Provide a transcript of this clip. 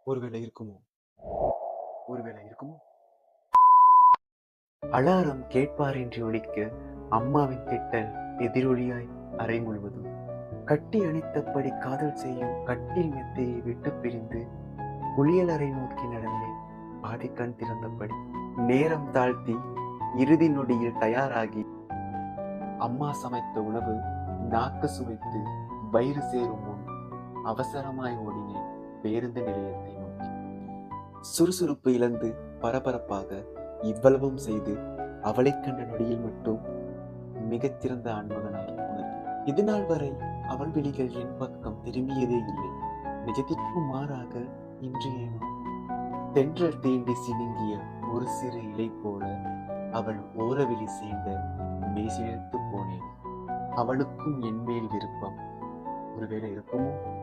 ஒருவேளை இருக்குமோ? ஒருவேளை இருக்குமோ? அலாரம் கேட்பாரின்றி ஒலிக்க, அம்மாவின் திட்டல் எதிரொலியாய் அறை முழுவதும். கட்டி அணைத்தபடி காதல் செய்யும் கட்டில் மெத்தையை விட்டு பிரிந்து குளியலறை நோக்கி நடந்தேன். பாதிக்கண் திறந்தபடி நேரம் தாழ்த்தி இறுதி நொடியில் தயாராகி அம்மா சமைத்த உணவு நாக்கு சுவைத்து வயிறு சேரும் முன் அவசரமாய் ஓடினேன் பேருந்து நிலையத்தை நோக்கி. சுறுசுறுப்பு இழந்து பரபரப்பாக இவ்வளவும் செய்து அவளை கண்ட நொடியில் மட்டும் மிகச்சிறந்த ஆண்மகனாய் உணர்ந்தேன். இதுநாள் வரை அவள் விழிகள் என் பக்கம் திரும்பியதே இல்லை. நிஜத்திற்கும் மாறாக இன்று ஏனோ தென்றல் தீண்டி சினுங்கிய ஒரு சிறு இலை போல அவள் ஓரவிழி சேர்ந்த மெய்சிலிர்த்து போனேன். அவளுக்கும் என் மேல் விருப்பம் ஒருவேளை இருக்குமோ?